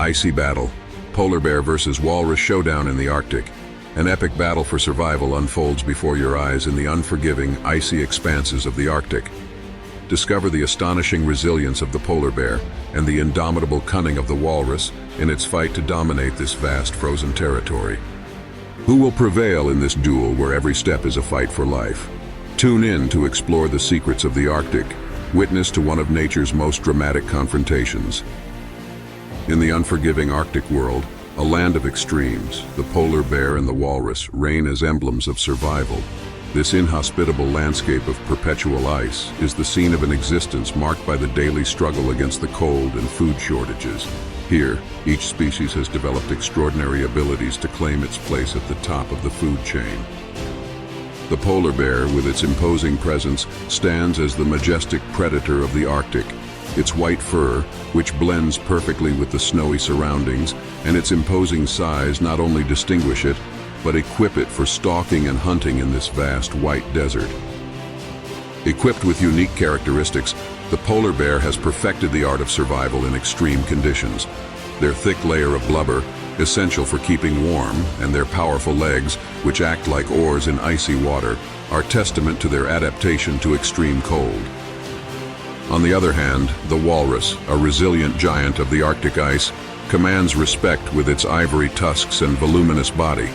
Icy battle. Polar bear versus walrus showdown in the Arctic. An epic battle for survival unfolds before your eyes in the unforgiving, icy expanses of the Arctic. Discover the astonishing resilience of the polar bear and the indomitable cunning of the walrus in its fight to dominate this vast frozen territory. Who will prevail in this duel where every step is a fight for life? Tune in to explore the secrets of the Arctic, witness to one of nature's most dramatic confrontations. In the unforgiving Arctic world, a land of extremes, the polar bear and the walrus reign as emblems of survival. This inhospitable landscape of perpetual ice is the scene of an existence marked by the daily struggle against the cold and food shortages. Here, each species has developed extraordinary abilities to claim its place at the top of the food chain. The polar bear, with its imposing presence, stands as the majestic predator of the Arctic. Its white fur, which blends perfectly with the snowy surroundings, and its imposing size not only distinguish it, but equip it for stalking and hunting in this vast white desert. Equipped with unique characteristics, the polar bear has perfected the art of survival in extreme conditions. Their thick layer of blubber, essential for keeping warm, and their powerful legs, which act like oars in icy water, are testament to their adaptation to extreme cold. On the other hand, the walrus, a resilient giant of the Arctic ice, commands respect with its ivory tusks and voluminous body.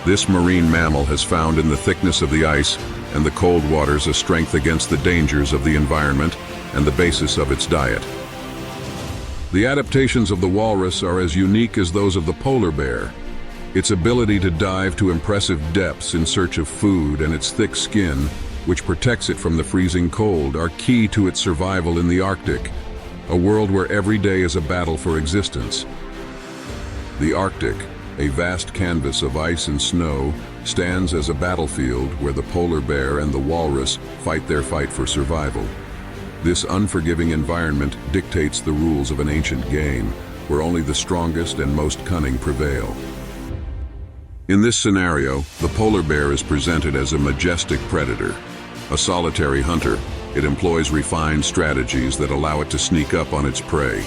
This marine mammal has found in the thickness of the ice and the cold waters a strength against the dangers of the environment and the basis of its diet. The adaptations of the walrus are as unique as those of the polar bear. Its ability to dive to impressive depths in search of food and its thick skin, which protects it from the freezing cold, are key to its survival in the Arctic, a world where every day is a battle for existence. The Arctic, a vast canvas of ice and snow, stands as a battlefield where the polar bear and the walrus fight their fight for survival. This unforgiving environment dictates the rules of an ancient game, where only the strongest and most cunning prevail. In this scenario, the polar bear is presented as a majestic predator. A solitary hunter, it employs refined strategies that allow it to sneak up on its prey.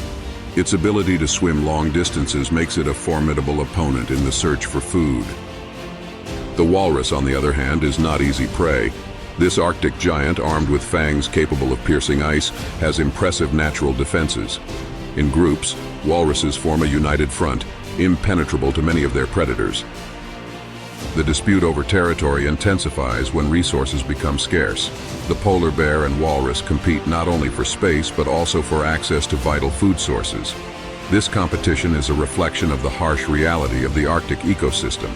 Its ability to swim long distances makes it a formidable opponent in the search for food. The walrus, on the other hand, is not easy prey. This Arctic giant, armed with fangs capable of piercing ice, has impressive natural defenses. In groups, walruses form a united front, impenetrable to many of their predators. The dispute over territory intensifies when resources become scarce. The polar bear and walrus compete not only for space but also for access to vital food sources. This competition is a reflection of the harsh reality of the Arctic ecosystem.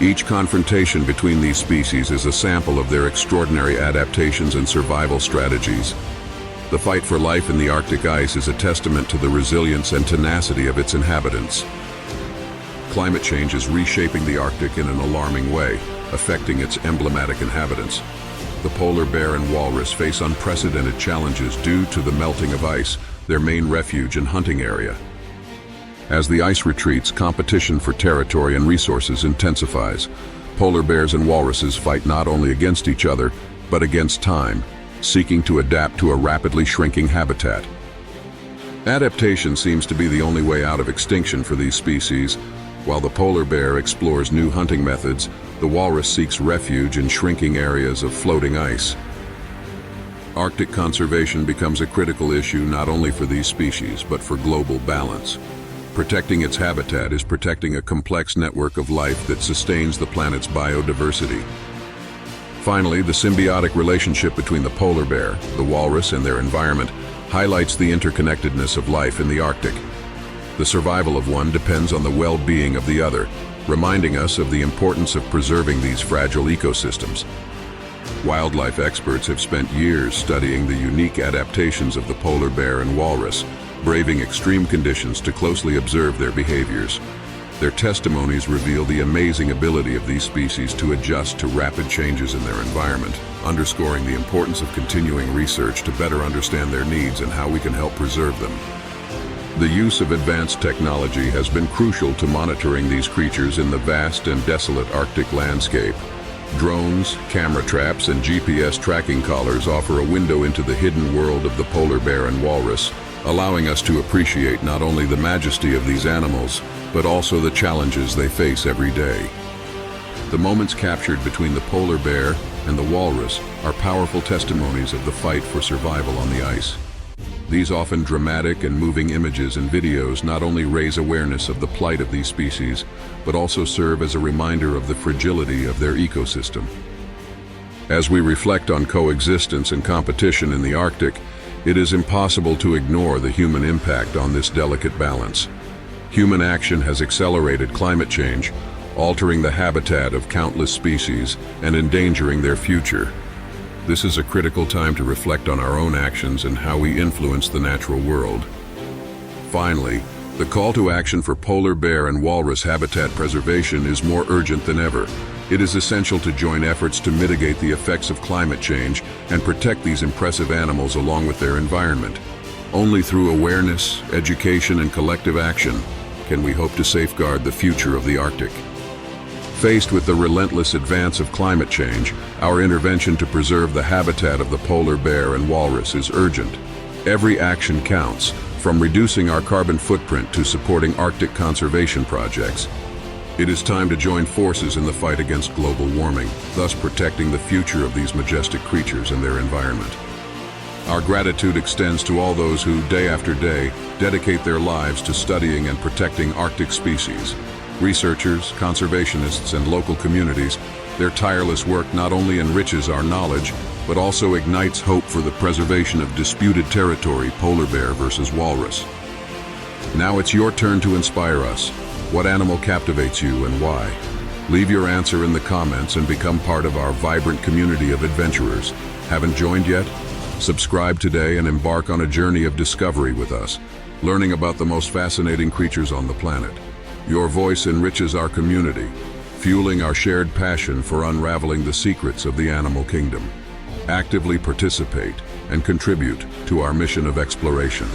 Each confrontation between these species is a sample of their extraordinary adaptations and survival strategies. The fight for life in the Arctic ice is a testament to the resilience and tenacity of its inhabitants. Climate change is reshaping the Arctic in an alarming way, affecting its emblematic inhabitants. The polar bear and walrus face unprecedented challenges due to the melting of ice, their main refuge and hunting area. As the ice retreats, competition for territory and resources intensifies. Polar bears and walruses fight not only against each other, but against time, seeking to adapt to a rapidly shrinking habitat. Adaptation seems to be the only way out of extinction for these species. While the polar bear explores new hunting methods, the walrus seeks refuge in shrinking areas of floating ice. Arctic conservation becomes a critical issue not only for these species, but for global balance. Protecting its habitat is protecting a complex network of life that sustains the planet's biodiversity. Finally, the symbiotic relationship between the polar bear, the walrus, and their environment highlights the interconnectedness of life in the Arctic. The survival of one depends on the well-being of the other, reminding us of the importance of preserving these fragile ecosystems. Wildlife experts have spent years studying the unique adaptations of the polar bear and walrus, braving extreme conditions to closely observe their behaviors. Their testimonies reveal the amazing ability of these species to adjust to rapid changes in their environment, underscoring the importance of continuing research to better understand their needs and how we can help preserve them. The use of advanced technology has been crucial to monitoring these creatures in the vast and desolate Arctic landscape. Drones, camera traps, and GPS tracking collars offer a window into the hidden world of the polar bear and walrus, allowing us to appreciate not only the majesty of these animals, but also the challenges they face every day. The moments captured between the polar bear and the walrus are powerful testimonies of the fight for survival on the ice. These often dramatic and moving images and videos not only raise awareness of the plight of these species, but also serve as a reminder of the fragility of their ecosystem. As we reflect on coexistence and competition in the Arctic, it is impossible to ignore the human impact on this delicate balance. Human action has accelerated climate change, altering the habitat of countless species and endangering their future. This is a critical time to reflect on our own actions and how we influence the natural world. Finally, the call to action for polar bear and walrus habitat preservation is more urgent than ever. It is essential to join efforts to mitigate the effects of climate change and protect these impressive animals along with their environment. Only through awareness, education, and collective action can we hope to safeguard the future of the Arctic. Faced with the relentless advance of climate change, our intervention to preserve the habitat of the polar bear and walrus is urgent. Every action counts, from reducing our carbon footprint to supporting Arctic conservation projects. It is time to join forces in the fight against global warming, thus protecting the future of these majestic creatures and their environment. Our gratitude extends to all those who, day after day, dedicate their lives to studying and protecting Arctic species. Researchers, conservationists, and local communities, their tireless work not only enriches our knowledge, but also ignites hope for the preservation of disputed territory, polar bear versus walrus. Now it's your turn to inspire us. What animal captivates you and why? Leave your answer in the comments and become part of our vibrant community of adventurers. Haven't joined yet? Subscribe today and embark on a journey of discovery with us, learning about the most fascinating creatures on the planet. Your voice enriches our community, fueling our shared passion for unraveling the secrets of the animal kingdom. Actively participate and contribute to our mission of exploration.